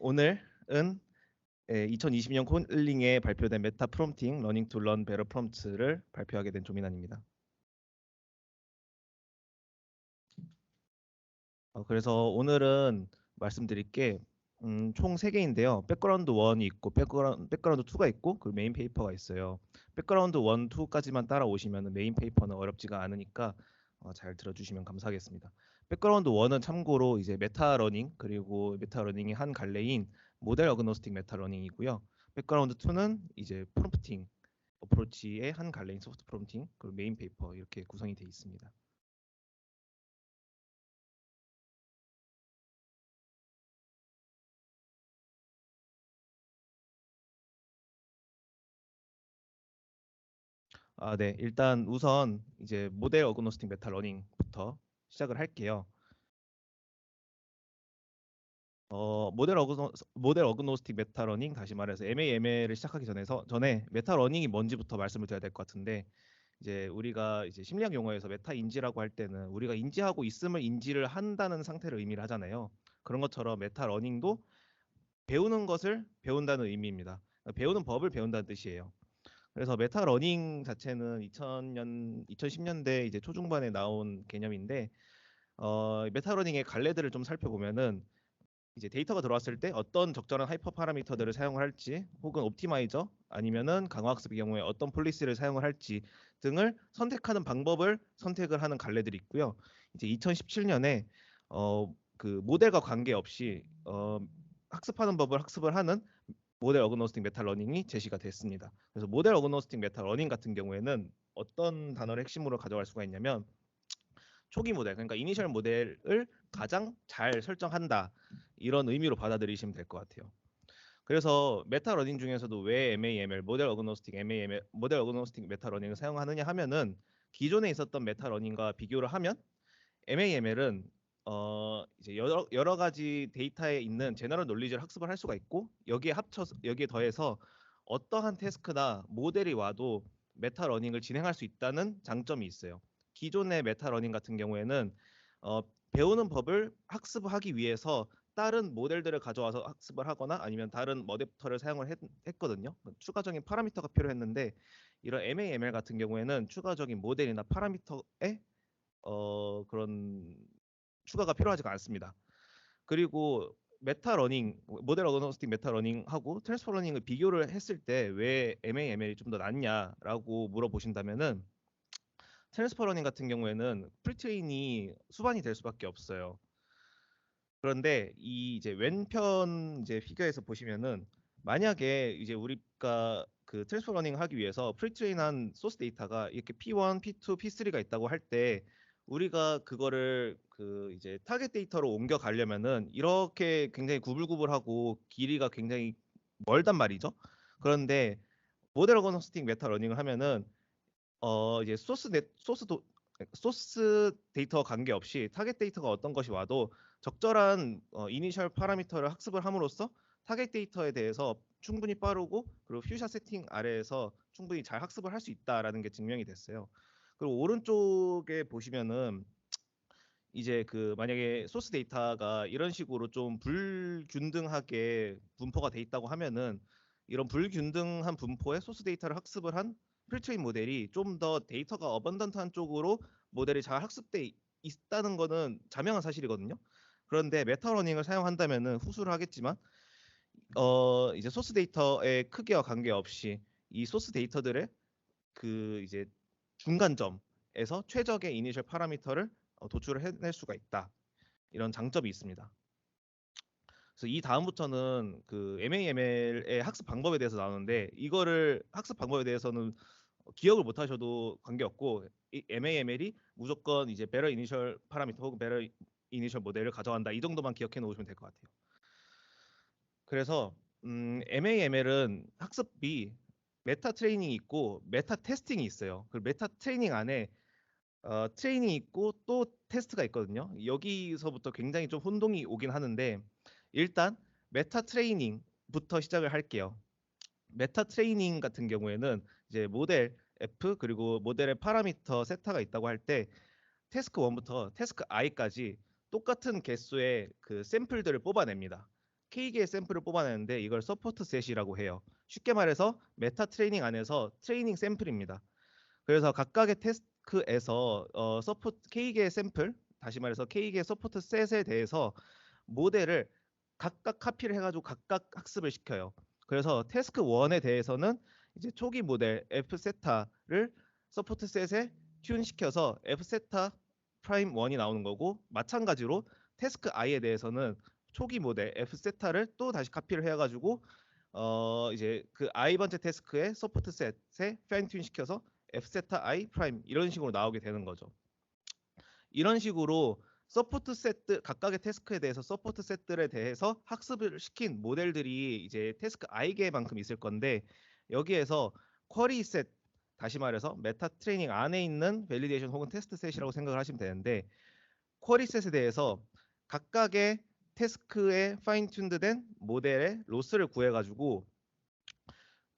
오늘은 2020년 콜링에 발표된 메타 프롬프팅 러닝 투 런 베러 프롬프트를 발표하게 된 조민환입니다. 그래서 오늘은 말씀드릴 게 총 3개인데요. 백그라운드 1이 있고 백그라운드 2가 있고 그리고 메인 페이퍼가 있어요. 백그라운드 1, 2까지만 따라오시면 메인 페이퍼는 어렵지가 않으니까 잘 들어주시면 감사하겠습니다. 백그라운드 1은 참고로 이제 메타 러닝 그리고 메타 러닝의 한 갈래인 모델 어그노스틱 메타 러닝이고요. 백그라운드 2는 이제 프롬프팅 어프로치의 한 갈래인 소프트 프롬프팅 그리고 메인 페이퍼 이렇게 구성이 되어 있습니다. 네. 일단 우선 이제 모델 어그노스틱 메타 러닝부터 시작을 할게요. 모델 어그노스틱 메타 러닝 다시 말해서 MAML을 시작하기 전에 메타 러닝이 뭔지부터 말씀을 드려야 될 것 같은데 이제 우리가 이제 심리학 용어에서 메타 인지라고 할 때는 우리가 인지하고 있음을 인지를 한다는 상태를 의미를 하잖아요. 그런 것처럼 메타 러닝도 배우는 것을 배운다는 의미입니다. 배우는 법을 배운다는 뜻이에요. 그래서 메타 러닝 자체는 2010년대 이제 초중반에 나온 개념인데 메타 러닝의 갈래들을 좀 살펴보면은 이제 데이터가 들어왔을 때 어떤 적절한 하이퍼 파라미터들을 사용을 할지 혹은 옵티마이저 아니면은 강화학습의 경우에 어떤 폴리시를 사용을 할지 등을 선택하는 방법을 선택을 하는 갈래들이 있고요. 이제 2017년에 그 모델과 관계없이 학습하는 법을 학습을 하는 모델 어그노스틱 메타 러닝이 제시가 됐습니다. 그래서 모델 어그노스틱 메타 러닝 같은 경우에는 어떤 단어를 핵심으로 가져갈 수가 있냐면 초기 모델, 그러니까 이니셜 모델을 가장 잘 설정한다 이런 의미로 받아들이시면 될 것 같아요. 그래서 메타 러닝 중에서도 왜 MAML, 모델 어그노스틱 메타 러닝을 사용하느냐 하면은 기존에 있었던 메타 러닝과 비교를 하면 MAML은 이제 여러 가지 데이터에 있는 제너럴 논리지를 학습을 할 수가 있고 여기에 더해서 어떠한 태스크나 모델이 와도 메타 러닝을 진행할 수 있다는 장점이 있어요. 기존의 메타 러닝 같은 경우에는 어, 배우는 법을 학습하기 위해서 다른 모델들을 가져와서 학습을 하거나 아니면 다른 머데부터를 사용을 했거든요. 추가적인 파라미터가 필요했는데 이런 MAML 같은 경우에는 추가적인 모델이나 파라미터에 그런 추가가 필요하지가 않습니다. 그리고 메타 러닝, 모델 어그노스틱 메타 러닝하고 트랜스퍼 러닝을 비교를 했을 때 왜 MAML이 좀 더 낫냐라고 물어보신다면은 트랜스퍼 러닝 같은 경우에는 프리트레인이 수반이 될 수밖에 없어요. 그런데 이 이제 왼편 이제 피겨에서 보시면은 만약에 이제 우리가 그 트랜스퍼 러닝 하기 위해서 프리트레인한 소스 데이터가 이렇게 P1, P2, P3가 있다고 할 때 우리가 그거를 그 이제 타겟 데이터로 옮겨 가려면은 이렇게 굉장히 구불구불하고 길이가 굉장히 멀단 말이죠. 그런데 모델 어거노스틱 메타 러닝을 하면은 이제 소스 데이터와 관계없이 타겟 데이터가 어떤 것이 와도 적절한 이니셜 파라미터를 학습을 함으로써 타겟 데이터에 대해서 충분히 빠르고 그리고 퓨샷 세팅 아래에서 충분히 잘 학습을 할 수 있다라는 게 증명이 됐어요. 그리고 오른쪽에 보시면은 이제 그 만약에 소스 데이터가 이런 식으로 좀 불균등하게 분포가 돼 있다고 하면은 이런 불균등한 분포의 소스 데이터를 학습을 한 필트레인 모델이 좀 더 데이터가 어번던트한 쪽으로 모델이 잘 학습돼 있다는 거는 자명한 사실이거든요. 그런데 메타러닝을 사용한다면은 후수를 하겠지만 이제 소스 데이터의 크기와 관계없이 이 소스 데이터들의 그 이제 중간점에서 최적의 이니셜 파라미터를 도출을 해낼 수가 있다. 이런 장점이 있습니다. 그래서 이 다음부터는 그 MAML의 학습 방법에 대해서 나오는데 이거를 학습 방법에 대해서는 기억을 못 하셔도 관계없고 이 MAML이 무조건 이제 better initial 파라미터 혹은 better initial 모델을 가져간다. 이 정도만 기억해 놓으시면 될 것 같아요. 그래서 MAML은 학습이 메타 트레이닝이 있고 메타 테스팅이 있어요. 그 메타 트레이닝 안에 트레이닝이 있고 또 테스트가 있거든요. 여기서부터 굉장히 좀 혼동이 오긴 하는데 일단 메타 트레이닝부터 시작을 할게요. 메타 트레이닝 같은 경우에는 이제 모델 F 그리고 모델의 파라미터 세타가 있다고 할 때 태스크 1부터 태스크 i까지 똑같은 개수의 그 샘플들을 뽑아냅니다. K개의 샘플을 뽑아내는데 이걸 서포트 셋이라고 해요. 쉽게 말해서 메타 트레이닝 안에서 트레이닝 샘플입니다. 그래서 각각의 태스크에서 서포트 K개의 샘플, 다시 말해서 K개의 서포트 셋에 대해서 모델을 각각 카피를 해가지고 각각 학습을 시켜요. 그래서 태스크 1에 대해서는 이제 초기 모델 F세타를 서포트 셋에 튠 시켜서 F세타 프라임 1이 나오는 거고, 마찬가지로 태스크 I에 대해서는 초기 모델 F세타를 또 다시 카피를 해가지고 이제 그 I 번째 태스크의 서포트 셋에 파인 튠 시켜서 F세타 I 프라임 이런 식으로 나오게 되는 거죠. 이런 식으로 서포트 세트, 각각의 태스크에 대해서 서포트 셋들에 대해서 학습을 시킨 모델들이 이제 태스크 i개만큼 있을 건데, 여기에서 쿼리 셋, 다시 말해서 메타 트레이닝 안에 있는 밸리데이션 혹은 테스트 셋이라고 생각을 하시면 되는데, 쿼리 셋에 대해서 각각의 태스크에 파인 튠드된 모델의 로스를 구해가지고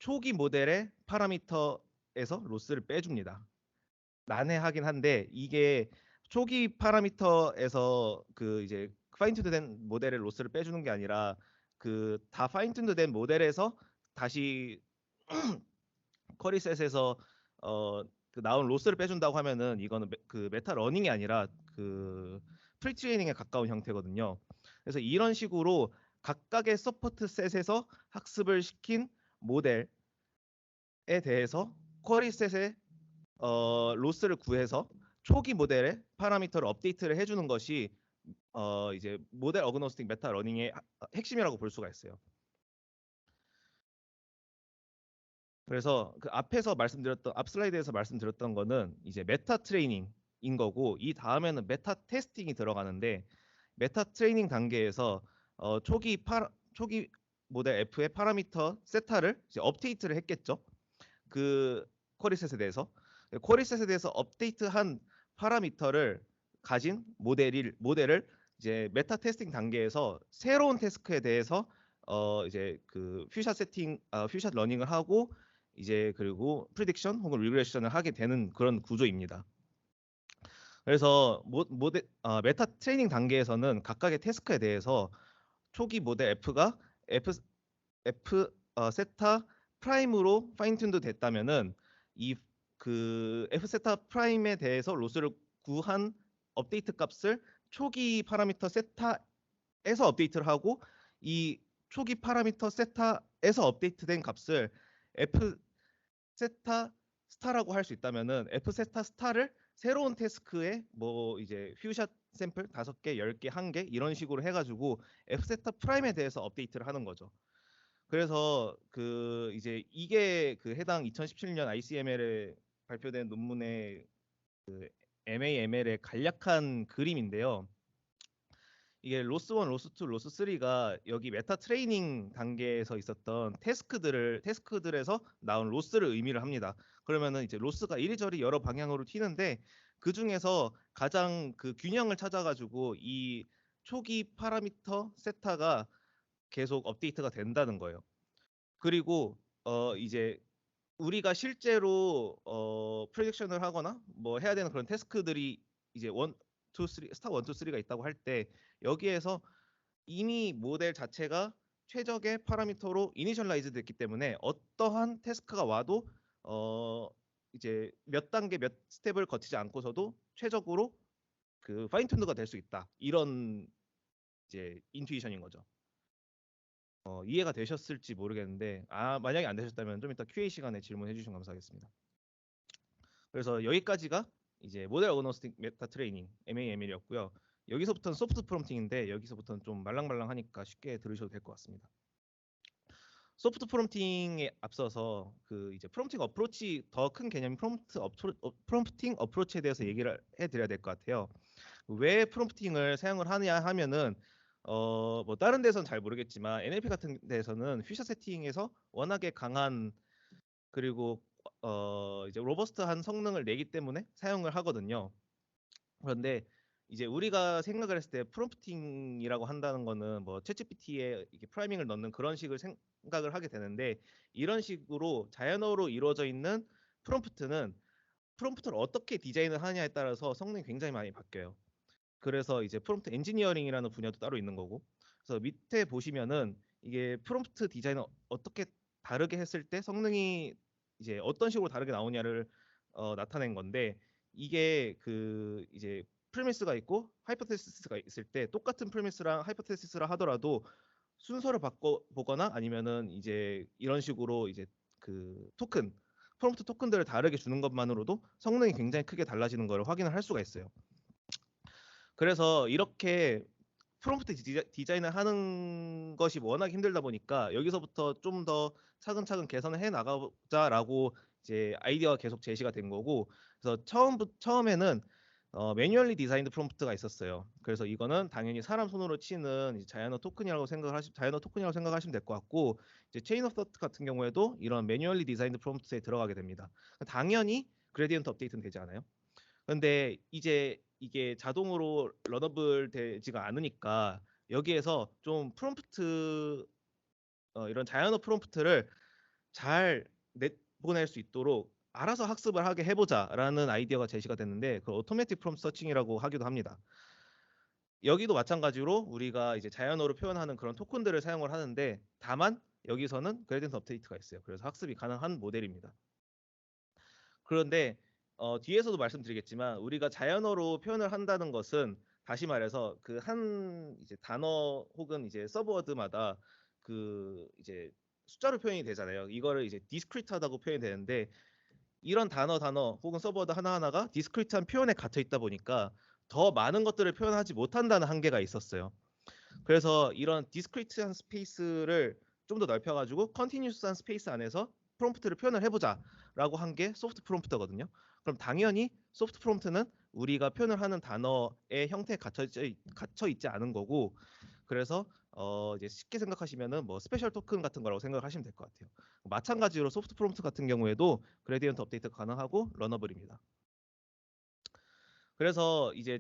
초기 모델의 파라미터에서 로스를 빼줍니다. 난해하긴 한데, 이게 초기 파라미터에서 그 이제 파인튠드된 모델의 로스를 빼주는 게 아니라 그 다 파인튠드된 모델에서 다시 쿼리셋에서 그 나온 로스를 빼준다고 하면은 이거는 그 메타 러닝이 아니라 그 프리트레이닝에 가까운 형태거든요. 그래서 이런 식으로 각각의 서포트 셋에서 학습을 시킨 모델에 대해서 쿼리셋의 로스를 구해서 초기 모델의 파라미터를 업데이트를 해주는 것이 이제 모델 어그노스틱 메타 러닝의 핵심이라고 볼 수가 있어요. 그래서 그 앞에서 말씀드렸던, 앞 슬라이드에서 말씀드렸던 거는 이제 메타 트레이닝인 거고, 이 다음에는 메타 테스팅이 들어가는데, 메타 트레이닝 단계에서 초기 모델 F의 파라미터 세타를 이제 업데이트를 했겠죠. 그 쿼리셋에 대해서 쿼리셋에 대해서 업데이트한 파라미터를 가진 모델을 이제 메타 테스팅 단계에서 새로운 태스크에 대해서 이제 그 퓨샷 러닝을 하고 이제 그리고 프리딕션 혹은 리그레션을 하게 되는 그런 구조입니다. 그래서 메타 트레이닝 단계에서는 각각의 태스크에 대해서 초기 모델 F가 F 세타 프라임으로 파인 튠드 됐다면은 이 그 F 세타 프라임에 대해서 로스를 구한 업데이트 값을 초기 파라미터 세타에서 업데이트를 하고, 이 초기 파라미터 세타에서 업데이트된 값을 F 세타 스타라고 할 수 있다면은 F 세타 스타를 새로운 태스크에 뭐 이제 퓨샷 샘플 5개, 10개, 1개 이런 식으로 해가지고 F 세타 프라임에 대해서 업데이트를 하는 거죠. 그래서 그 이제 이게 그 해당 2017년 ICML에 발표된 논문의 그 MAML의 간략한 그림인데요. 이게 로스 1, 로스 2, 로스 3가 여기 메타 트레이닝 단계에서 있었던 태스크들에서 나온 로스를 의미를 합니다. 그러면은 이제 로스가 이리저리 여러 방향으로 튀는데, 그 중에서 가장 그 균형을 찾아가지고 이 초기 파라미터 세타가 계속 업데이트가 된다는 거예요. 그리고 이제 우리가 실제로 프로젝션을 하거나 뭐 해야 되는 그런 태스크들이 이제 1, 2, 3, 스타 1, 2, 3가 있다고 할 때, 여기에서 이미 모델 자체가 최적의 파라미터로 이니셜라이즈 됐기 때문에 어떠한 태스크가 와도 이제 몇 단계 몇 스텝을 거치지 않고서도 최적으로 그 파인 튠드가 될 수 있다. 이런 이제 인투이션인 거죠. 이해가 되셨을지 모르겠는데, 만약에 안 되셨다면 좀 이따 QA 시간에 질문해 주시면 감사하겠습니다. 그래서 여기까지가 이제 모델 어그노스틱 메타 트레이닝 MAML이었고요. 여기서부터는 소프트 프롬프팅인데, 여기서부터는 좀 말랑말랑하니까 쉽게 들으셔도 될 것 같습니다. 소프트 프롬프팅에 앞서서 그 이제 프롬프팅 어프로치, 더 큰 개념인 프롬프팅 어프로치에 대해서 얘기를 해드려야 될 것 같아요. 왜 프롬프팅을 사용을 하냐 하면은 뭐 다른 데서는 잘 모르겠지만 NLP 같은 데서는 퓨처 세팅에서 워낙에 강한, 그리고 이제 로버스트한 성능을 내기 때문에 사용을 하거든요. 그런데 이제 우리가 생각을 했을 때 프롬프팅이라고 한다는 거는 뭐 챗GPT에 이렇게 프라이밍을 넣는 그런 식을 생각을 하게 되는데, 이런 식으로 자연어로 이루어져 있는 프롬프트는 프롬프트를 어떻게 디자인을 하냐에 따라서 성능이 굉장히 많이 바뀌어요. 그래서 이제 프롬프트 엔지니어링이라는 분야도 따로 있는 거고, 그래서 밑에 보시면은 이게 프롬프트 디자인을 어떻게 다르게 했을 때 성능이 이제 어떤 식으로 다르게 나오냐를 나타낸 건데, 이게 그 이제 프리미스가 있고 하이포테시스가 있을 때 똑같은 프리미스랑 하이포테시스라 하더라도 순서를 바꿔 보거나 아니면은 이제 이런 식으로 이제 그 토큰 프롬프트 토큰들을 다르게 주는 것만으로도 성능이 굉장히 크게 달라지는 걸 확인을 할 수가 있어요. 그래서 이렇게 프롬프트 디자인을 하는 것이 워낙 힘들다 보니까 여기서부터 좀 더 차근차근 개선을 해 나가자라고 이제 아이디어가 계속 제시가 된 거고, 그래서 처음에는 매뉴얼리 디자인드 프롬프트가 있었어요. 그래서 이거는 당연히 사람 손으로 치는 이제 자이언트 토큰이라고 생각하시면 될 것 같고, 이제 체인 오브 서트 같은 경우에도 이런 매뉴얼리 디자인드 프롬프트에 들어가게 됩니다. 당연히 그레디언트 업데이트는 되지 않아요. 근데 이제 이게 자동으로 런어블 되지가 않으니까 여기에서 좀 프롬프트 이런 자연어 프롬프트를 잘 내보낼 수 있도록 알아서 학습을 하게 해보자라는 아이디어가 제시가 됐는데, 그 오토매틱 프롬프트 서칭이라고 하기도 합니다. 여기도 마찬가지로 우리가 이제 자연어로 표현하는 그런 토큰들을 사용을 하는데, 다만 여기서는 그레디언트 업데이트가 있어요. 그래서 학습이 가능한 모델입니다. 그런데 뒤에서도 말씀드리겠지만 우리가 자연어로 표현을 한다는 것은 다시 말해서 그 한 이제 단어 혹은 이제 서브워드마다 그 이제 숫자로 표현이 되잖아요. 이거를 이제 디스크리트하다고 표현이 되는데, 이런 단어 혹은 서브워드 하나하나가 디스크리트한 표현에 갇혀 있다 보니까 더 많은 것들을 표현하지 못한다는 한계가 있었어요. 그래서 이런 디스크리트한 스페이스를 좀 더 넓혀가지고 컨티뉴스한 스페이스 안에서 프롬프트를 표현을 해보자라고 한 게 소프트 프롬프트거든요. 그럼 당연히 소프트 프롬프트는 우리가 표현을 하는 단어의 형태에 갇혀 있지 않은 거고, 그래서 이제 쉽게 생각하시면은 뭐 스페셜 토큰 같은 거라고 생각하시면 될 것 같아요. 마찬가지로 소프트 프롬프트 같은 경우에도 그레디언트 업데이트 가능하고 러너블입니다. 그래서 이제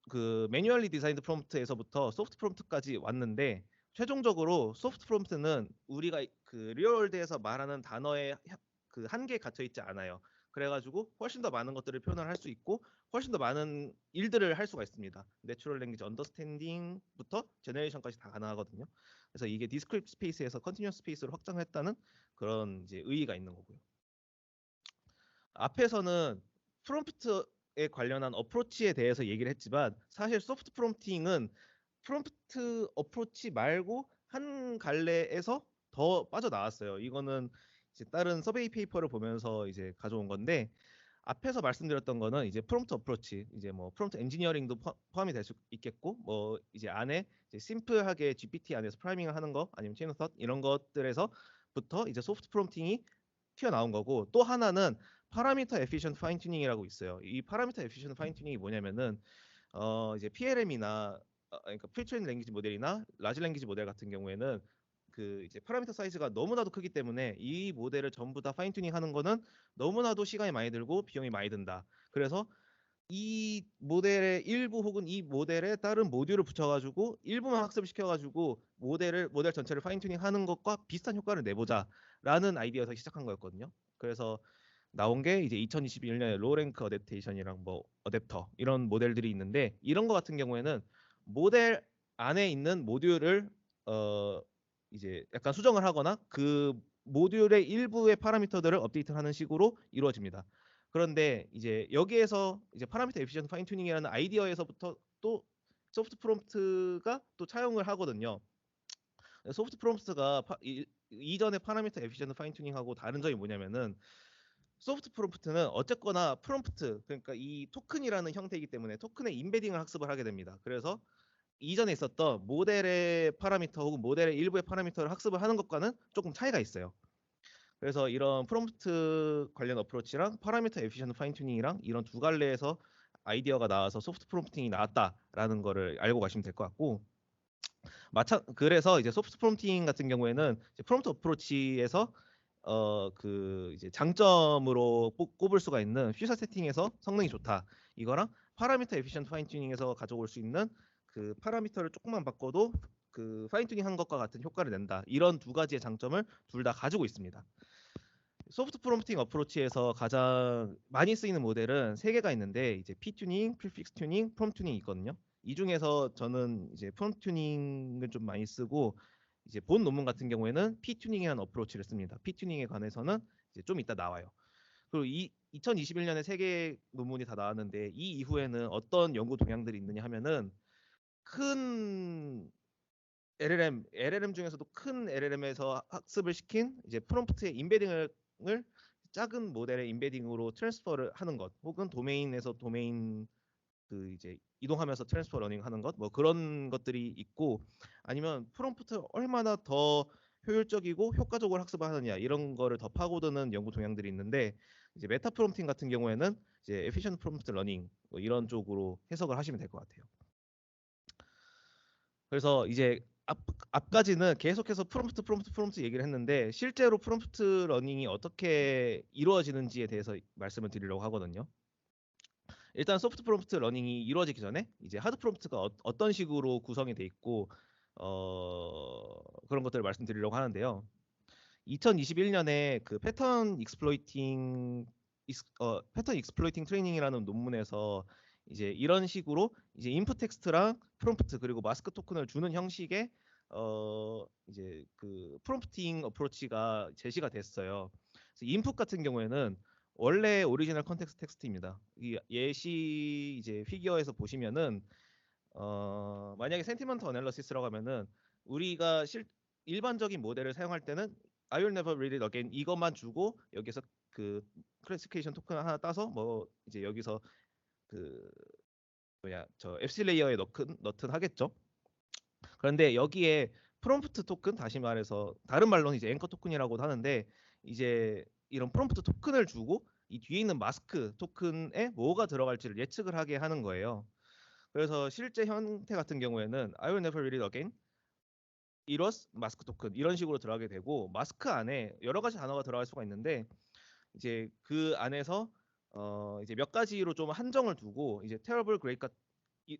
그 매뉴얼리 디자인드 프롬프트에서부터 소프트 프롬프트까지 왔는데, 최종적으로 소프트 프롬프트는 우리가 그 리얼월드에서 말하는 단어의 그 한계에 갇혀 있지 않아요. 그래가지고 훨씬 더 많은 것들을 표현을 할 수 있고 훨씬 더 많은 일들을 할 수가 있습니다. 내추럴 랭귀지 언더스탠딩부터 제너레이션까지 다 가능하거든요. 그래서 이게 디스크립트 스페이스에서 컨티뉴어스 스페이스로 확장했다는 그런 이제 의의가 있는 거고요. 앞에서는 프롬프트에 관련한 어프로치에 대해서 얘기를 했지만, 사실 소프트 프롬프팅은 프롬프트 어프로치 말고 한 갈래에서 더 빠져나왔어요. 이거는 이제 다른 서베이 페이퍼를 보면서 이제 가져온 건데, 앞에서 말씀드렸던 거는 이제 프롬프트 어프로치, 이제 뭐 프롬프트 엔지니어링도 포함이 될 수 있겠고, 뭐 이제 안에 이제 심플하게 GPT 안에서 프라이밍을 하는 거 아니면 체인 오브 텟 이런 것들에서부터 이제 소프트 프롬프팅이 튀어나온 거고, 또 하나는 파라미터 에피션트 파인 튜닝이라고 있어요. 이 파라미터 에피션트 파인 튜닝이 뭐냐면은 이제 PLM이나 그러니까 프리트레인 랭귀지 모델이나 라지 랭귀지 모델 같은 경우에는 그 이제 파라미터 사이즈가 너무나도 크기 때문에 이 모델을 전부 다 파인 튜닝 하는 거는 너무나도 시간이 많이 들고 비용이 많이 든다. 그래서 이 모델의 일부 혹은 이 모델에 다른 모듈을 붙여가지고 일부만 학습을 시켜가지고 모델 전체를 파인 튜닝 하는 것과 비슷한 효과를 내보자라는 아이디어에서 시작한 거였거든요. 그래서 나온 게 이제 2021년에 로우랭크 어댑테이션이랑 뭐 어댑터 이런 모델들이 있는데, 이런 거 같은 경우에는 모델 안에 있는 모듈을 이제 약간 수정을 하거나 그 모듈의 일부의 파라미터들을 업데이트하는 식으로 이루어집니다. 그런데 이제 여기에서 이제 파라미터 에피션트 파인 튜닝이라는 아이디어에서부터 또 소프트 프롬프트가 또 차용을 하거든요. 소프트 프롬프트가 이전의 파라미터 에피션트 파인 튜닝하고 다른 점이 뭐냐면은, 소프트 프롬프트는 어쨌거나 프롬프트, 그러니까 이 토큰이라는 형태이기 때문에 토큰의 임베딩을 학습을 하게 됩니다. 그래서 이전에 있었던 모델의 파라미터 혹은 모델의 일부의 파라미터를 학습을 하는 것과는 조금 차이가 있어요. 그래서 이런 프롬프트 관련 어프로치랑 파라미터 에피션트 파인 튜닝이랑 이런 두 갈래에서 아이디어가 나와서 소프트 프롬프팅이 나왔다라는 거를 알고 가시면 될 것 같고, 그래서 이제 소프트 프롬프팅 같은 경우에는 이제 프롬프트 어프로치에서 그 이제 장점으로 꼽을 수가 있는 퓨처 세팅에서 성능이 좋다, 이거랑 파라미터 에피션트 파인 튜닝에서 가져올 수 있는 그 파라미터를 조금만 바꿔도 그 파인 튜닝 한 것과 같은 효과를 낸다, 이런 두 가지의 장점을 둘 다 가지고 있습니다. 소프트 프롬프팅 어프로치에서 가장 많이 쓰이는 모델은 세 개가 있는데, 이제 P 튜닝, 프리픽스 튜닝, 프롬 튜닝이 있거든요. 이 중에서 저는 이제 프롬프트 튜닝을 좀 많이 쓰고 이제 본 논문 같은 경우에는 P 튜닝이라는 어프로치를 씁니다. P 튜닝에 관해서는 이제 좀 이따 나와요. 그리고 이 2021년에 세 개 논문이 다 나왔는데 이 이후에는 어떤 연구 동향들이 있느냐 하면은 큰 LLM 중에서도 큰 LLM에서 학습을 시킨 이제 프롬프트의 인베딩을 작은 모델의 인베딩으로 트랜스퍼를 하는 것, 혹은 도메인에서 도메인 그 이제 이동하면서 트랜스퍼 러닝 하는 것, 뭐 그런 것들이 있고, 아니면 프롬프트 얼마나 더 효율적이고 효과적으로 학습하느냐 이런 거를 더 파고드는 연구 동향들이 있는데, 이제 메타 프롬프팅 같은 경우에는 이제 에피션트 프롬프트 러닝 뭐 이런 쪽으로 해석을 하시면 될 것 같아요. 그래서 이제 앞까지는 계속해서 프롬프트 얘기를 했는데, 실제로 프롬프트 러닝이 어떻게 이루어지는지에 대해서 말씀을 드리려고 하거든요. 일단 소프트 프롬프트 러닝이 이루어지기 전에 이제 하드 프롬프트가 어떤 식으로 구성이 돼 있고 그런 것들을 말씀드리려고 하는데요. 2021년에 그 패턴 익스플로이팅 트레이닝이라는 논문에서 이제 이런 식으로 이제 인풋 텍스트랑 프롬프트 그리고 마스크 토큰을 주는 형식의 이제 그 프롬프팅 어프로치가 제시가 됐어요. 그래서 인풋 같은 경우에는 원래 오리지널 컨텍스트 텍스트입니다. 이 예시 이제 피규어에서 보시면은 만약에 센티먼트 어널리시스라고 하면은 우리가 일반적인 모델을 사용할 때는 I will never read it again 이것만 주고 여기서 그 클래시피케이션 토큰 하나 따서 뭐 이제 여기서 그 뭐냐 저 FC 레이어에 넣든 하겠죠. 그런데 여기에 프롬프트 토큰, 다시 말해서 다른 말로는 이제 앵커 토큰이라고도 하는데, 이제 이런 프롬프트 토큰을 주고 이 뒤에 있는 마스크 토큰에 뭐가 들어갈지를 예측을 하게 하는 거예요. 그래서 실제 형태 같은 경우에는 I will never read it again 이러스 마스크 토큰 이런 식으로 들어가게 되고, 마스크 안에 여러 가지 단어가 들어갈 수가 있는데 이제 그 안에서 이제 몇 가지로 좀 한정을 두고, 이제 terrible, great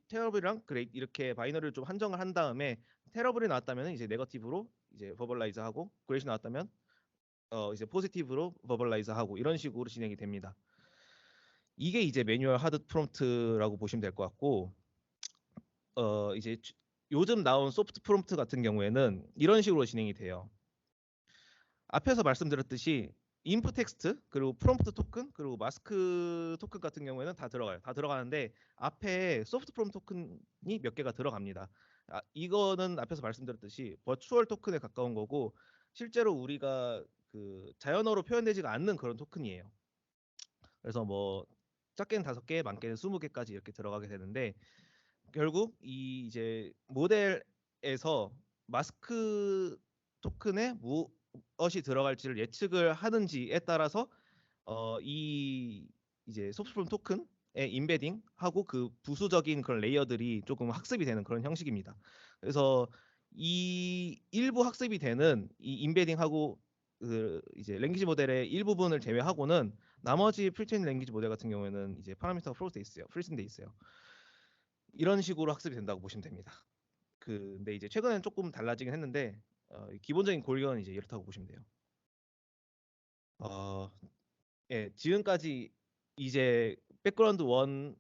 terrible이랑 great 이렇게 바이너리를 좀 한정을 한 다음에, terrible이 나왔다면 이제 네거티브로 이제 버벌라이즈 하고, great이 나왔다면 이제 포지티브로 버벌라이즈 하고, 이런 식으로 진행이 됩니다. 이게 이제 매뉴얼 하드 프롬프트라고 보시면 될 것 같고, 이제 요즘 나온 소프트 프롬프트 같은 경우에는 이런 식으로 진행이 돼요. 앞에서 말씀드렸듯이 인풋 텍스트 그리고 프롬프트 토큰 그리고 마스크 토큰 같은 경우에는 다 들어가요. 다 들어가는데 앞에 소프트 프롬프트 토큰이 몇 개가 들어갑니다. 이거는 앞에서 말씀드렸듯이 버추얼 토큰에 가까운 거고, 실제로 우리가 그 자연어로 표현되지가 않는 그런 토큰이에요. 그래서 뭐 작게는 5개, 많게는 20개까지 이렇게 들어가게 되는데, 결국 이 이제 모델에서 마스크 토큰에 무엇이 들어갈지를 예측을 하는지에 따라서 이 이제 소프트폼 토큰의 인베딩 하고 그 부수적인 그런 레이어들이 조금 학습이 되는 그런 형식입니다. 그래서 이 일부 학습이 되는 이 인베딩하고 그 이제 랭귀지 모델의 일부분을 제외하고는 나머지 프리트레인 랭귀지 모델 같은 경우에는 이제 파라미터가 프리즌돼 있어요. 이런 식으로 학습이 된다고 보시면 됩니다. 근데 이제 최근에는 조금 달라지긴 했는데 기본적인 골격은 이제 이렇다고 보시면 돼요. 예, 지금까지 이제 백그라운드 1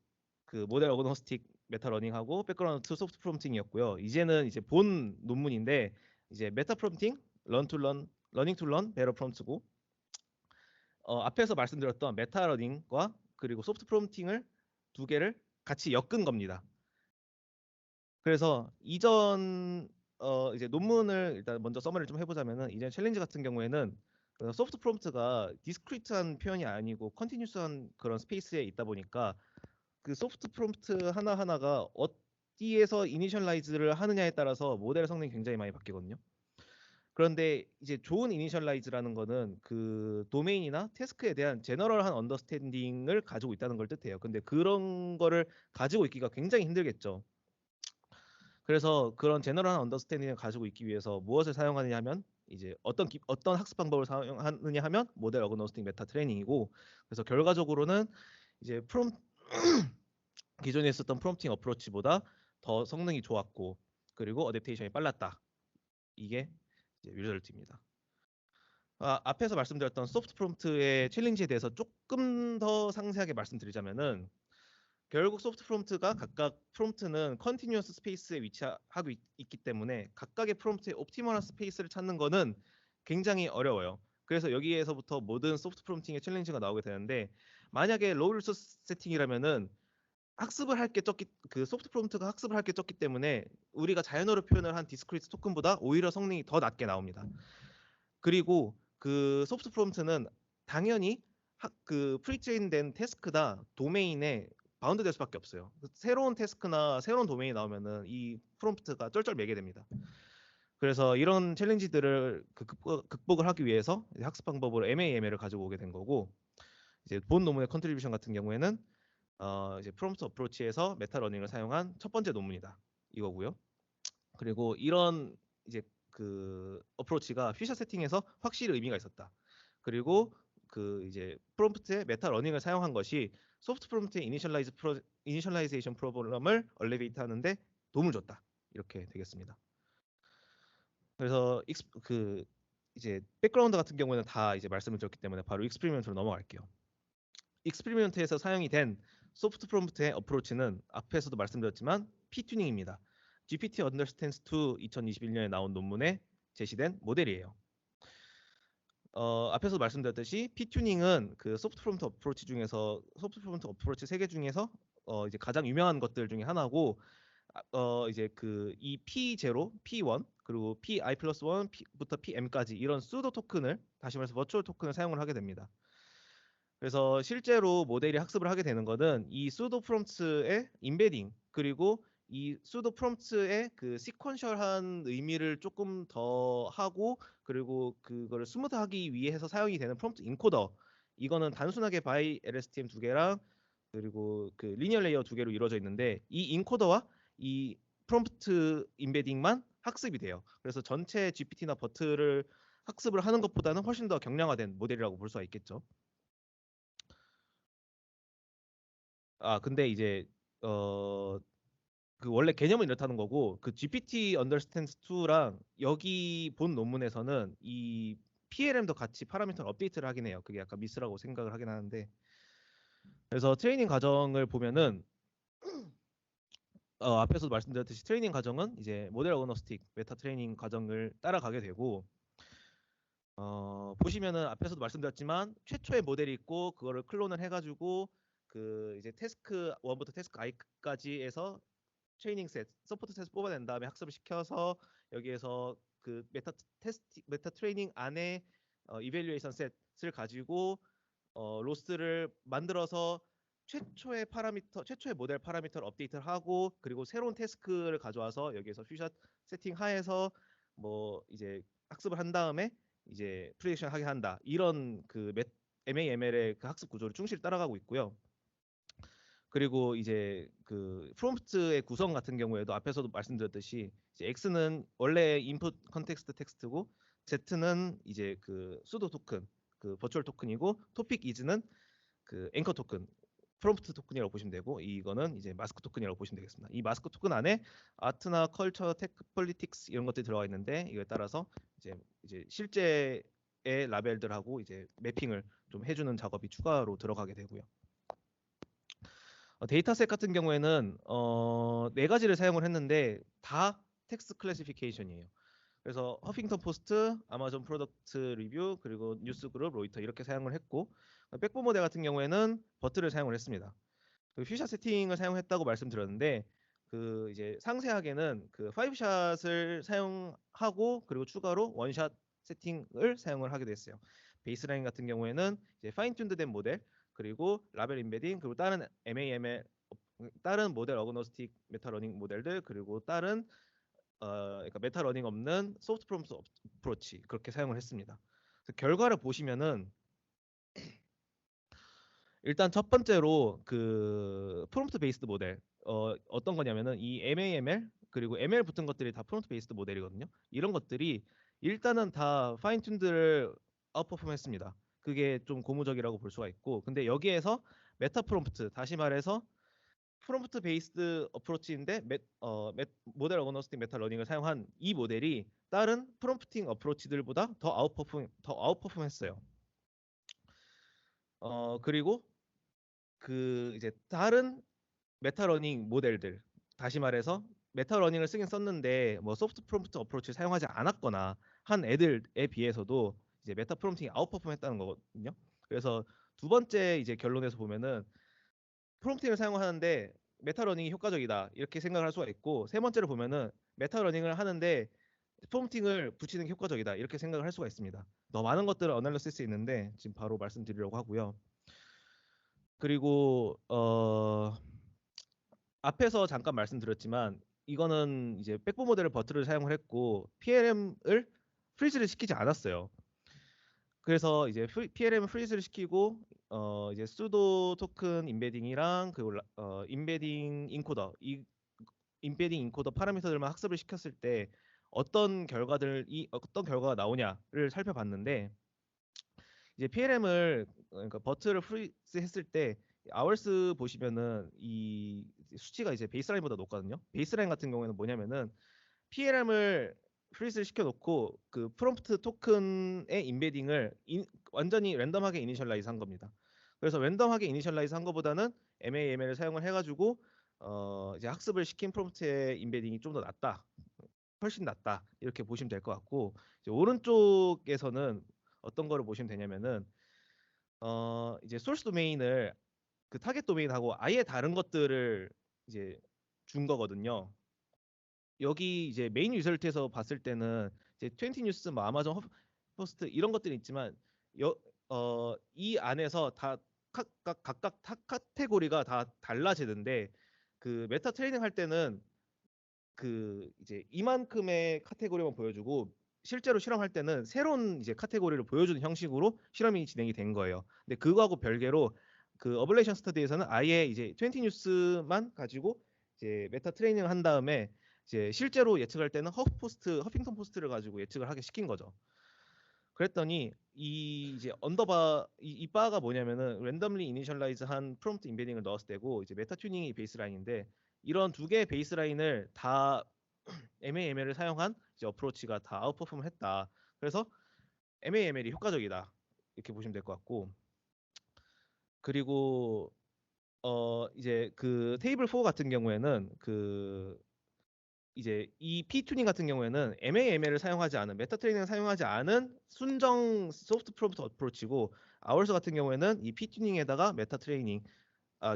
그 모델 어그노스틱 메타 러닝하고 백그라운드 2 소프트 프롬프팅이었고요. 이제는 이제 본 논문인데 이제 메타 프롬프팅, 러닝 투 런, 베러 프롬프트고, 앞에서 말씀드렸던 메타 러닝과 그리고 소프트 프롬프팅을 두 개를 같이 엮은 겁니다. 그래서 이전 이제 논문을 일단 먼저 서머리를 좀 해보자면은, 이전 챌린지 같은 경우에는 소프트 프롬프트가 디스크리트한 표현이 아니고 컨티뉴스한 그런 스페이스에 있다 보니까 그 소프트 프롬프트 하나하나가 어디에서 이니셜라이즈를 하느냐에 따라서 모델의 성능이 굉장히 많이 바뀌거든요. 그런데 이제 좋은 이니셜라이즈라는 거는 그 도메인이나 태스크에 대한 제너럴한 언더스탠딩을 가지고 있다는 걸 뜻해요. 근데 그런 거를 가지고 있기가 굉장히 힘들겠죠. 그래서 그런 제너럴한 언더스탠딩을 가지고 있기 위해서 무엇을 사용하느냐 하면, 이제 어떤 학습 방법을 사용하느냐 하면 모델 어그노스틱 메타 트레이닝이고, 그래서 결과적으로는 이제 기존에 있었던 프롬프팅 어프로치보다 더 성능이 좋았고 그리고 어댑테이션이 빨랐다. 이게 이제 리절트입니다. 앞에서 말씀드렸던 소프트 프롬프트의 챌린지에 대해서 조금 더 상세하게 말씀드리자면은, 결국 소프트 프롬프트가 각각 프롬프트는 컨티뉴어스 스페이스에 위치하고 있기 때문에 각각의 프롬프트의 옵티멀한 스페이스를 찾는 거는 굉장히 어려워요. 그래서 여기에서부터 모든 소프트 프롬프팅의 챌린지가 나오게 되는데, 만약에 로우 리소스 세팅이라면은 학습을 할 게 적기, 그 소프트 프롬프트가 학습을 할 게 적기 때문에 우리가 자연어로 표현을 한 디스크리트 토큰보다 오히려 성능이 더 낮게 나옵니다. 그리고 그 소프트 프롬프트는 당연히 그 프리트레인된 태스크다 도메인에 바운드될 수밖에 없어요. 새로운 태스크나 새로운 도메인이 나오면은 이 프롬프트가 쩔쩔매게 됩니다. 그래서 이런 챌린지들을 극복을 하기 위해서 학습 방법으로 MAML을 가지고 오게 된 거고, 이제 본 논문의 컨트리뷰션 같은 경우에는 이제 프롬프트 어프로치에서 메타 러닝을 사용한 첫 번째 논문이다 이거고요. 그리고 이런 이제 그 어프로치가 퓨처 세팅에서 확실히 의미가 있었다. 그리고 그 이제 프롬프트의 메타 러닝을 사용한 것이 소프트 프롬프트의 이니셜라이제이션 프로블럼을 얼리베이트 하는데 도움을 줬다. 이렇게 되겠습니다. 그래서 그 이제 백그라운드 같은 경우에는 다 이제 말씀을 드렸기 때문에 바로 익스페리먼트로 넘어갈게요. 익스페리먼트에서 사용이 된 소프트 프롬프트의 어프로치는 앞에서도 말씀드렸지만 P-튜닝입니다. GPT Understands 2 2021년에 나온 논문에 제시된 모델이에요. 앞에서 말씀드렸듯이 P-튜닝은 그 소프트 프롬프트 어프로치 중에서 소프트 프롬프트 어프로치 3개 중에서 이제 가장 유명한 것들 중에 하나고, 이제 그 이 P0, P1 그리고 PI 플러스 1부터 PM까지 이런 수도 토큰을, 다시 말해서 버추얼 토큰을 사용을 하게 됩니다. 그래서 실제로 모델이 학습을 하게 되는 것은 이 수도 프롬프트의 인베딩, 그리고 이 수도 프롬프트의 그 시퀀셜한 의미를 조금 더 하고, 그리고 그거를 스무드하기 위해서 사용이 되는 프롬프트 인코더, 이거는 단순하게 바이 LSTM 2개랑 그리고 그 리니어 레이어 2개로 이루어져 있는데, 이 인코더와 이 프롬프트 인베딩만 학습이 돼요. 그래서 전체 GPT나 버트를 학습을 하는 것보다는 훨씬 더 경량화된 모델이라고 볼 수가 있겠죠. 근데 이제 그 원래 개념은 이렇다는 거고, 그 GPT Understands 2랑 여기 본 논문에서는 이 PLM도 같이 파라미터를 업데이트를 하긴 해요. 그게 약간 미스라고 생각을 하긴 하는데, 그래서 트레이닝 과정을 보면은 앞에서도 말씀드렸듯이 트레이닝 과정은 이제 모델 어그노스틱 메타 트레이닝 과정을 따라가게 되고, 보시면은 앞에서도 말씀드렸지만 최초의 모델이 있고, 그거를 클론을 해가지고 그 이제 태스크 1부터 태스크 i까지 해서 트레이닝 셋, 서포트 셋 뽑아낸 다음에 학습을 시켜서 여기에서 그 메타 트레이닝 안에 이밸류에이션 셋을 가지고 로스를 만들어서 최초의 모델 파라미터를 업데이트를 하고, 그리고 새로운 태스크를 가져와서 여기에서 퓨샷 세팅 하에서 뭐 이제 학습을 한 다음에 이제 프리딕션 하게 한다. 이런 그 MAML의 그 학습 구조를 충실히 따라가고 있고요. 그리고 이제 그 프롬프트의 구성 같은 경우에도 앞에서도 말씀드렸듯이 이제 X는 원래 인풋 컨텍스트 텍스트고, Z는 이제 그 수도 토큰, 그 버추얼 토큰이고, 토픽 이즈는 그 앵커 토큰, 프롬프트 토큰이라고 보시면 되고, 이거는 이제 마스크 토큰이라고 보시면 되겠습니다. 이 마스크 토큰 안에 아트나 컬처, 테크, 폴리틱스 이런 것들이 들어가 있는데, 이거에 따라서 이제 실제의 라벨들하고 이제 매핑을 좀 해주는 작업이 추가로 들어가게 되고요. 데이터셋 같은 경우에는 네 가지를 사용을 했는데 다 텍스트 클래시피케이션이에요. 그래서 허핑턴 포스트, 아마존 프로덕트 리뷰, 그리고 뉴스그룹, 로이터 이렇게 사용을 했고, 백본 모델 같은 경우에는 버트를 사용을 했습니다. 그 퓨샷 세팅을 사용했다고 말씀드렸는데, 그 이제 상세하게는 그 5샷을 사용하고, 그리고 추가로 원샷 세팅을 사용을 하게 됐어요. 베이스라인 같은 경우에는 이제 파인 튠드된 모델, 그리고 라벨 인베딩, 그리고 다른 MAML, 다른 모델 어그노스틱 메타 러닝 모델들, 그리고 다른 그러니까 메타 러닝 없는 소프트 프롬프트 어프로치, 그렇게 사용을 했습니다. 결과를 보시면은 일단 첫 번째로 그 프롬프트 베이스드 모델, 어떤 거냐면은 이 MAML 그리고 ML 붙은 것들이 다 프롬프트 베이스드 모델이거든요. 이런 것들이 일단은 다 파인 튠드를 아웃퍼폼 했습니다. 그게 좀 고무적이라고 볼 수가 있고, 근데 여기에서 메타 프롬프트, 다시 말해서 프롬프트 베이스드 어프로치인데 모델 어그노스틱 메타 러닝을 사용한 이 모델이 다른 프롬프팅 어프로치들보다 더 아웃퍼폼 했어요. 그리고 그 이제 다른 메타러닝 모델들, 다시 말해서 메타러닝을 쓰긴 썼는데 뭐 소프트 프롬프트 어프로치를 사용하지 않았거나 한 애들에 비해서도 이제 메타 프롬프팅이 아웃퍼폼했다는 거거든요. 그래서 두 번째 이제 결론에서 보면은 프롬프팅을 사용하는데 메타러닝이 효과적이다 이렇게 생각을 할 수가 있고, 세 번째로 보면은 메타러닝을 하는데 프롬프팅을 붙이는 게 효과적이다 이렇게 생각을 할 수가 있습니다. 더 많은 것들을 어널리시스 있는데 지금 바로 말씀드리려고 하고요. 그리고 앞에서 잠깐 말씀드렸지만 이거는 이제 백본 모델을 버트를 사용을 했고 PLM을 프리즈를 시키지 않았어요. 그래서 이제 PLM을 프리즈를 시키고 이제 수도 토큰 임베딩이랑 그 임베딩 인코더, 이 임베딩 인코더 파라미터들만 학습을 시켰을 때 어떤 결과가 나오냐를 살펴봤는데, 이제 PLM을 그러니까 버트를 프리즈 했을 때 아월스 보시면은 이 수치가 이제 베이스라인보다 높거든요. 베이스라인 같은 경우에는 뭐냐면은 PLM을 프리즈를 시켜놓고 그 프롬프트 토큰의 임베딩을 완전히 랜덤하게 이니셜라이즈 한 겁니다. 그래서 랜덤하게 이니셜라이즈 한 것보다는 MAML을 사용을 해가지고 이제 학습을 시킨 프롬프트의 임베딩이 좀 더 낫다, 훨씬 낫다 이렇게 보시면 될 것 같고, 이제 오른쪽에서는 어떤 거를 보시면 되냐면은 이제 소스 도메인을 그 타겟 도메인하고 아예 다른 것들을 이제 준 거거든요. 여기 이제 메인 리설트에서 봤을 때는 이제 20 뉴스, 뭐 아마존 포스트 이런 것들이 있지만 이 안에서 다 각각 카테고리가 다 달라지는데, 그 메타 트레이닝 할 때는 그 이제 이만큼의 카테고리만 보여주고 실제로 실험할 때는 새로운 이제 카테고리를 보여주는 형식으로 실험이 진행이 된 거예요. 근데 그거하고 별개로 그 어블레이션 스터디에서는 아예 이제 20 뉴스만 가지고 이제 메타 트레이닝을 한 다음에 이제 실제로 예측할 때는 허핑턴 포스트를 가지고 예측을 하게 시킨 거죠. 그랬더니 이 이제 이 바가 뭐냐면은 랜덤리 이니셜라이즈한 프롬프트 임베딩을 넣었을 때고, 이제 메타 튜닝이 베이스라인인데 이런 두 개의 베이스라인을 다 MAML을 사용한 이제 어프로치가 다 아웃퍼폼을 했다. 그래서 MAML이 효과적이다 이렇게 보시면 될 것 같고, 그리고 이제 그 테이블 4 같은 경우에는 그 이제 이 P 튜닝 같은 경우에는 MAML을 사용하지 않은, 메타 트레이닝을 사용하지 않은 순정 소프트 프롬프트 어프로치고, 아월스 같은 경우에는 이 P 튜닝에다가 메타 트레이닝,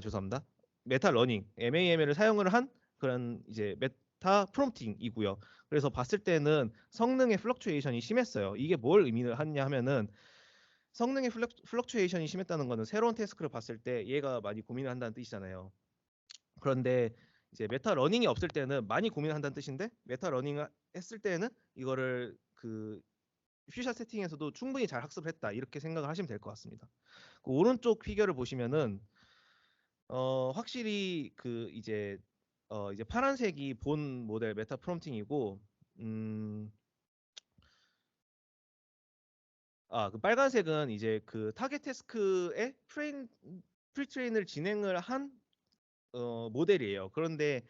죄송합니다, 메타 러닝 MAML을 사용을 한 그런 이제 메타 프롬프팅이고요. 그래서 봤을 때는 성능의 플럭추에이션이 심했어요. 이게 뭘 의미를 하냐 하면은 성능의 플럭추에이션이 심했다는 거는 새로운 태스크를 봤을 때 얘가 많이 고민을 한다는 뜻이잖아요. 그런데 이제 메타 러닝이 없을 때는 많이 고민한다는 뜻인데, 메타 러닝을 했을 때는 이거를 그 퓨샷 세팅에서도 충분히 잘 학습을 했다 이렇게 생각을 하시면 될 것 같습니다. 그 오른쪽 피겨를 보시면은 확실히 그 이제 파란색이 본 모델 메타 프롬프팅이고, 음, 그 빨간색은 이제 그 타겟 태스크의 프리트레인을 진행을 한 모델이에요. 그런데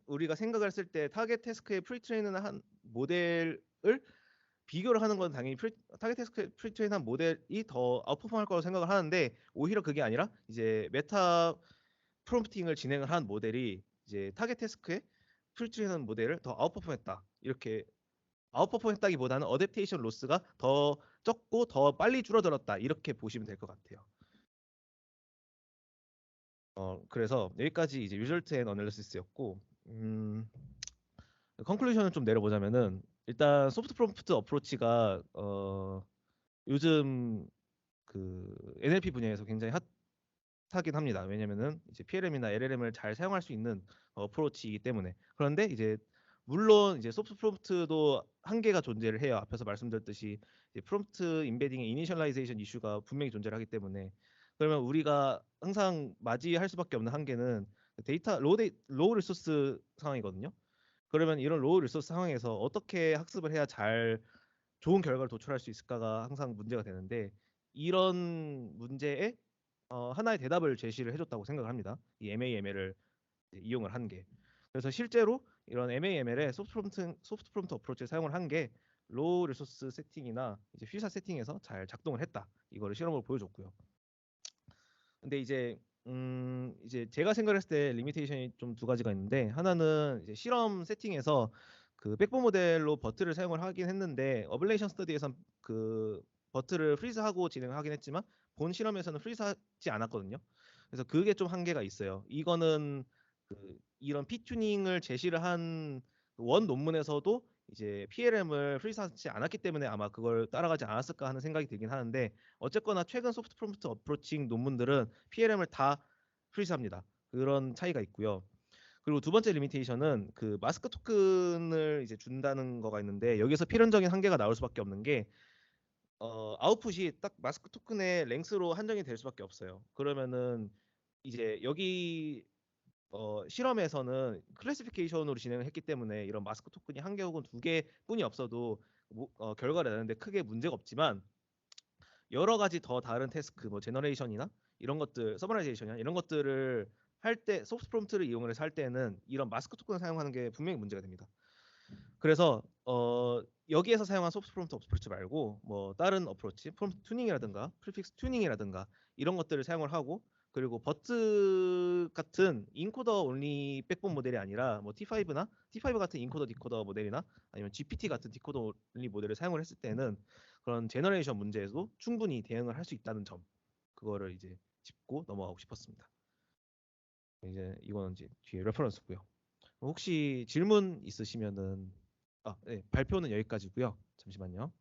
우리가 생각을 했을 때 타겟 태스크에 프리트레인을 한 모델을 비교를 하는 건 당연히 타겟 태스크에 프리트레인한 모델이 더 아웃퍼폼할 거라고 생각을 하는데, 오히려 그게 아니라 이제 메타 프롬프팅을 진행을 한 모델이 이제 타겟 태스크에 프리트레인한 모델을 더 아웃퍼폼했다, 이렇게 아웃퍼폼했다기보다는 어댑테이션 로스가 더 적고 더 빨리 줄어들었다 이렇게 보시면 될 것 같아요. 그래서 여기까지 이제 리절트 앤 어널리시스였고, 컨클루션을 좀 내려보자면은 일단 소프트 프롬프트 어프로치가 요즘 그 NLP 분야에서 굉장히 핫하긴 합니다. 왜냐면은 이제 PLM이나 LLM을 잘 사용할 수 있는 어프로치이기 때문에. 그런데 이제 물론 이제 소프트 프롬프트도 한계가 존재를 해요. 앞에서 말씀드렸듯이 이제 프롬프트 임베딩의 이니셜라이제이션 이슈가 분명히 존재를 하기 때문에, 그러면 우리가 항상 맞이할 수밖에 없는 한계는 로우 리소스 상황이거든요. 그러면 이런 로우 리소스 상황에서 어떻게 학습을 해야 잘 좋은 결과를 도출할 수 있을까가 항상 문제가 되는데, 이런 문제에 하나의 대답을 제시를 해줬다고 생각을 합니다. 이 MAML을 이용을 한 게. 그래서 실제로 이런 MAML의 소프트 프롬프트 어프로치를 사용을 한 게 로우 리소스 세팅이나 이제 퓨사 세팅에서 잘 작동을 했다. 이거를 실험으로 보여줬고요. 근데 이제 이제 제가 생각했을 때 리미테이션이 좀 두 가지가 있는데, 하나는 이제 실험 세팅에서 그 백본 모델로 버트를 사용을 하긴 했는데, 어블레이션 스터디에선 그 버트를 프리즈하고 진행을 하긴 했지만 본 실험에서는 프리즈하지 않았거든요. 그래서 그게 좀 한계가 있어요. 이거는 그 이런 피 튜닝을 제시를 한 원 논문에서도 이제 PLM을 프리즈하지 않았기 때문에 아마 그걸 따라가지 않았을까 하는 생각이 들긴 하는데, 어쨌거나 최근 소프트 프롬프트 어프로칭 논문들은 PLM을 다 프리즈합니다. 그런 차이가 있고요. 그리고 두 번째 리미테이션은 그 마스크 토큰을 이제 준다는 거가 있는데, 여기서 필연적인 한계가 나올 수밖에 없는 게 아웃풋이 딱 마스크 토큰의 랭스로 한정이 될 수밖에 없어요. 그러면은 이제 여기 실험에서는 클래시피케이션으로 진행을 했기 때문에 이런 마스크 토큰이 한 개 혹은 두 개뿐이 없어도 결과를 내는데 크게 문제가 없지만, 여러 가지 더 다른 태스크, 뭐 제너레이션이나 이런 것들, 서머라이제이션이나 이런 것들을 할 때, 소프트 프롬프트를 이용을 해서 할 때는 이런 마스크 토큰을 사용하는 게 분명히 문제가 됩니다. 그래서 여기에서 사용한 소프트 프롬프트 어프로치 말고 뭐 다른 어프로치, 프롬프트 튜닝이라든가 프리픽스 튜닝이라든가 이런 것들을 사용을 하고, 그리고 버트 같은 인코더 온리 백본 모델이 아니라 뭐 T5나 T5 같은 인코더 디코더 모델이나 아니면 GPT 같은 디코더 온리 모델을 사용을 했을 때는 그런 제너레이션 문제에도 충분히 대응을 할 수 있다는 점, 그거를 이제 짚고 넘어가고 싶었습니다. 이제 이거는 이제 뒤에 레퍼런스고요. 혹시 질문 있으시면은 네, 발표는 여기까지고요. 잠시만요.